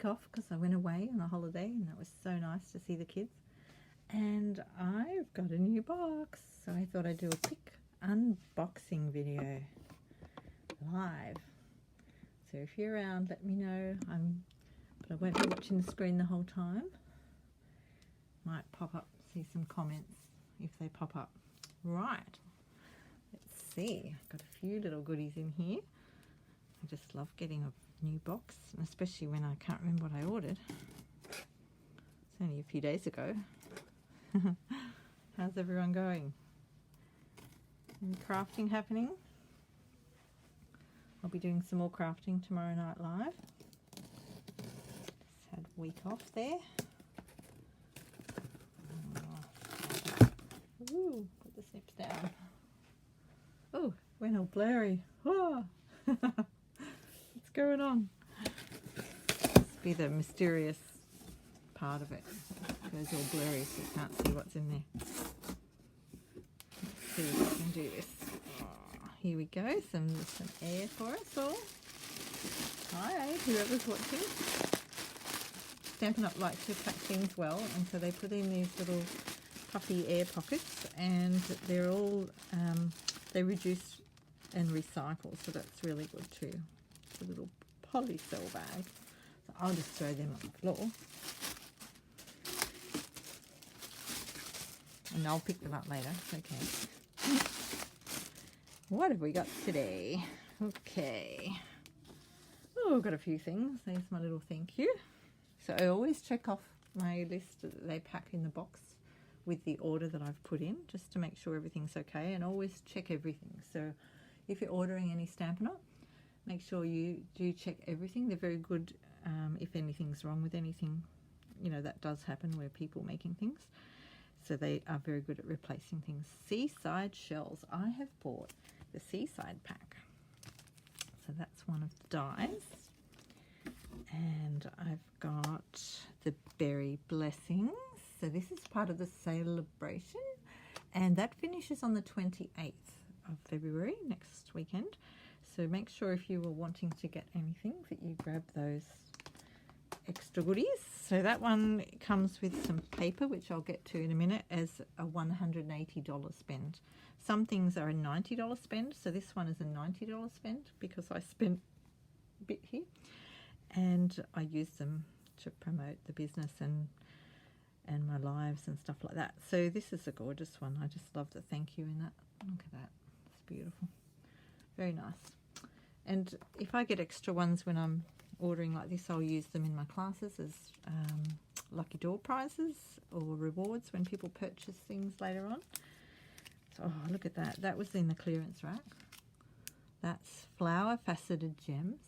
week off because I went away on a holiday, and that was so nice to see the kids. And I've got a new box, so I thought I'd do a quick unboxing video live. So if you're around, let me know. But I won't be watching the screen the whole time. Might pop up, see some comments if they pop up. Right, let's see. I've got a few little goodies in here. I just love getting a new box, and especially when I can't remember what I ordered. It's only a few days ago. How's everyone going? Any crafting happening? I'll be doing some more crafting tomorrow night live. Just had a week off there. Ooh, put the snips down. Oh, went all blurry. Oh. What's going on? Must be the mysterious part of it. It goes all blurry so you can't see what's in there. Let's see if I can do this. Oh, here we go. Some air for us all. Hi, whoever's watching. Stampin' Up! Like to pack things well, and so they put in these little puffy air pockets, and they're all they reduce and recycle, so that's really good too. It's a little polycell bag, so I'll just throw them on the floor and I'll pick them up later. It's okay. What have we got today? Okay. Oh, I've got a few things. There's my little thank you. So I always check off my list that they pack in the box with the order that I've put in, just to make sure everything's okay, and always check everything. So if you're ordering any Stampin' Up!, make sure you do check everything. They're very good if anything's wrong with anything. You know, that does happen where people making things. So they are very good at replacing things. Seaside shells. I have bought the Seaside pack. So that's one of the dies. And I've got the Berry Blessings. So this is part of the Sale-A-Bration, and that finishes on the 28th of February, next weekend. So make sure if you were wanting to get anything that you grab those extra goodies. So that one comes with some paper, which I'll get to in a minute, as a $180 spend. Some things are a $90 spend, so this one is a $90 spend because I spent a bit here, and I use them to promote the business and my lives and stuff like that. So this is a gorgeous one. I just love the thank you in that. Look at that. It's beautiful. Very nice. And if I get extra ones when I'm ordering like this, I'll use them in my classes as lucky door prizes or rewards when people purchase things later on. So, oh, look at that. That was in the clearance rack. That's flower faceted gems.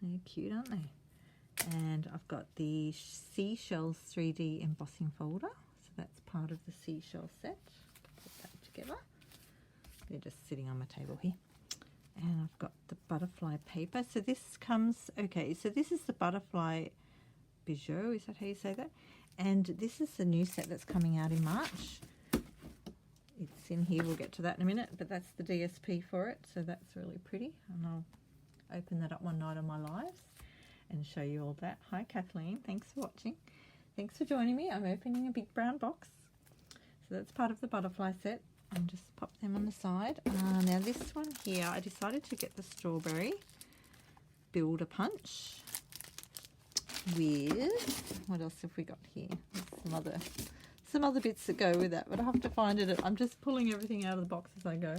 They're cute, aren't they? And I've got the Seashells 3D embossing folder. So that's part of the seashell set. Put that together. They're just sitting on my table here. And I've got the butterfly paper. So this comes, okay, so this is the butterfly bijou. Is that how you say that? And this is the new set that's coming out in March. It's in here. We'll get to that in a minute. But that's the DSP for it. So that's really pretty. And I'll open that up one night on my lives and show you all that. Hi Kathleen, thanks for watching. Thanks for joining me. I'm opening a big brown box. So that's part of the butterfly set, and just pop them on the side. Now this one here, I decided to get the strawberry Builder Punch with, what else have we got here? There's some other bits that go with that, but I have to find it. I'm just pulling everything out of the box as I go.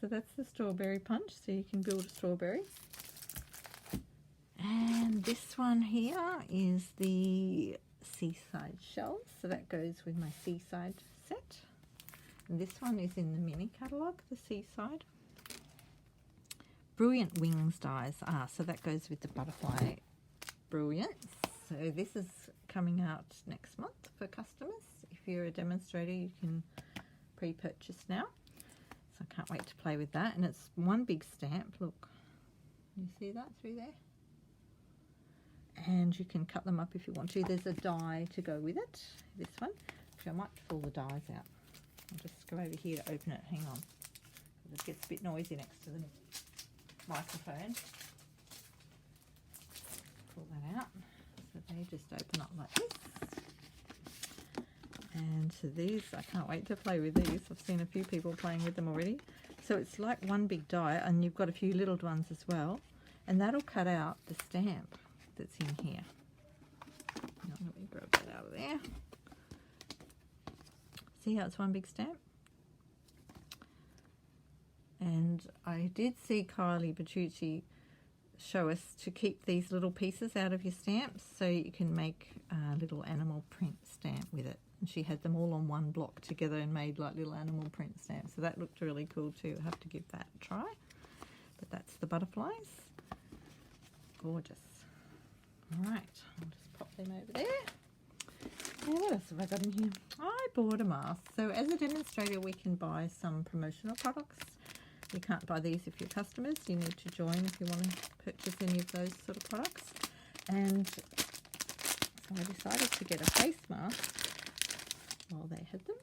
So that's the strawberry punch, so you can build a strawberry. And this one here is the Seaside shells, so that goes with my Seaside set. And this one is in the mini catalogue, the Seaside. Brilliant Wings dies. So that goes with the Butterfly Brilliance. So this is coming out next month for customers. If you're a demonstrator, you can pre-purchase now. So I can't wait to play with that. And it's one big stamp. Look, you see that through there? And you can cut them up if you want to. There's a die to go with it, this one. Actually, I might pull the dies out. I'll just go over here to open it. Hang on. It gets a bit noisy next to the microphone. out. So they just open up like this. And so these, I can't wait to play with these. I've seen a few people playing with them already. So it's like one big die, and you've got a few little ones as well. And that'll cut out the stamp that's in here. Now, let me grab that out of there. See how it's one big stamp? And I did see Kylie Bertucci show us to keep these little pieces out of your stamps so you can make a little animal print stamp with it. And she had them all on one block together and made like little animal print stamps. So that looked really cool too. I have to give that a try. But that's the butterflies. Gorgeous. All right, I'll just pop them over there. And what else have I got in here? I bought a mask. So as a demonstrator, we can buy some promotional products. You can't buy these if you're customers. You need to join if you want to purchase any of those sort of products. And so I decided to get a face mask while they had them.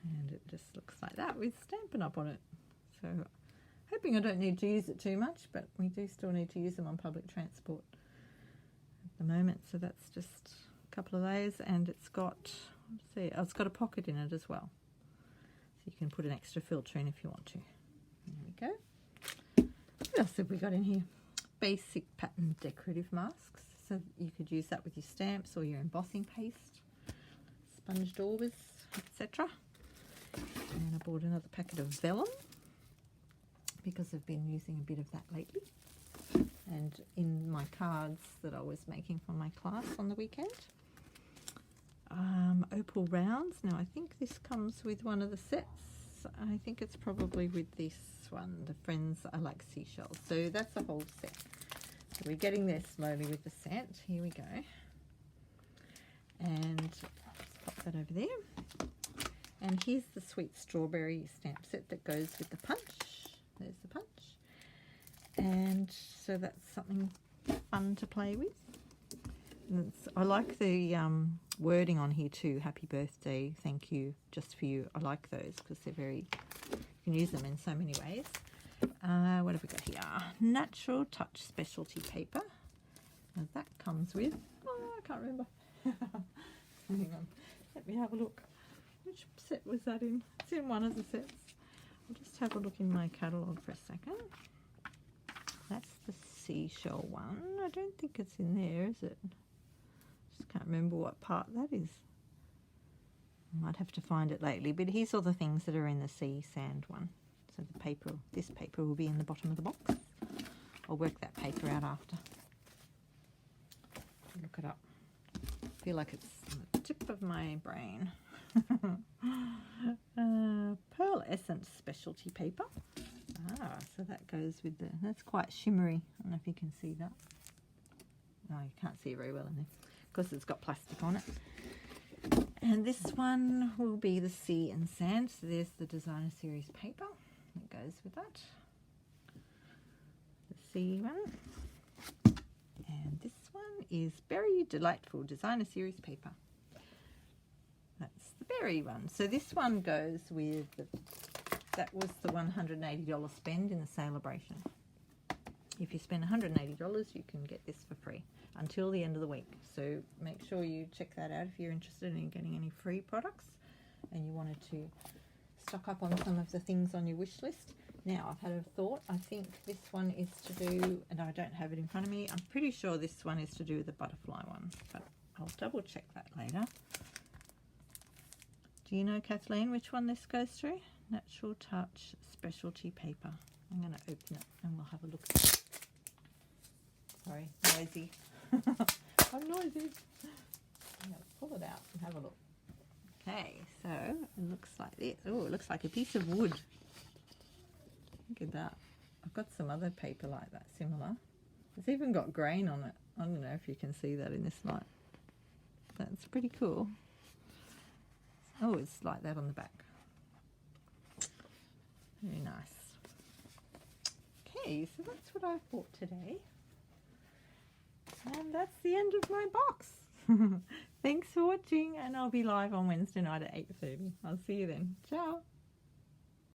And it just looks like that with Stampin' Up on it. So hoping I don't need to use it too much, but we do still need to use them on public transport at the moment. So that's just a couple of layers, and it's got, let's see, oh, it's got a pocket in it as well. So you can put an extra filter in if you want to. There we go. What else have we got in here? Basic pattern decorative masks. So you could use that with your stamps or your embossing paste, sponge daubers, etc. And I bought another packet of vellum because I've been using a bit of that lately. And in my cards that I was making for my class on the weekend. Opal rounds. Now I think this comes with one of the sets. I think it's probably with this one, the Friends I Like Seashells. So that's a whole set. So we're getting there slowly with the set. Here we go. And I'll just pop that over there. And here's the sweet strawberry stamp set that goes with the punch. There's the punch. And so that's something fun to play with. I like the wording on here too. Happy birthday, thank you, just for you. I like those because they're very, you can use them in so many ways. What have we got here? Natural Touch Specialty Paper. Now that comes with, oh, I can't remember. Hang on, let me have a look. Which set was that in? It's in one of the sets. I'll just have a look in my catalogue for a second. That's the seashell one. I don't think it's in there, is it? Just can't remember what part that is. I might have to find it lately, but here's all the things that are in the sea sand one. So the paper, this paper will be in the bottom of the box. I'll work that paper out after. Look it up. I feel like it's on the tip of my brain. Pearl Essence Specialty Paper. Ah, so that goes with the, that's quite shimmery. I don't know if you can see that. No, you can't see it very well in there because it's got plastic on it. And this one will be the sea and sand. So there's the designer series paper that goes with that. The sea one. And this one is Berry Delightful Designer Series paper. That's the berry one. So this one goes with, that was the $180 spend in the Sale-A-Bration. If you spend $180, you can get this for free until the end of the week. So make sure you check that out if you're interested in getting any free products and you wanted to stock up on some of the things on your wish list. Now, I've had a thought. I think this one is to do, and I don't have it in front of me, I'm pretty sure this one is to do with the butterfly one, but I'll double check that later. Do you know, Kathleen, which one this goes through? Natural Touch Specialty Paper. I'm going to open it and we'll have a look at it. Sorry, noisy. I'm noisy. Pull it out and have a look. Okay, so it looks like this. Oh, it looks like a piece of wood. Look at that. I've got some other paper like that, similar. It's even got grain on it. I don't know if you can see that in this light. That's pretty cool. Oh, it's like that on the back. Very nice. Okay, so that's what I've bought today. And that's the end of my box. Thanks for watching, and I'll be live on Wednesday night at 8:30. I'll see you then. Ciao.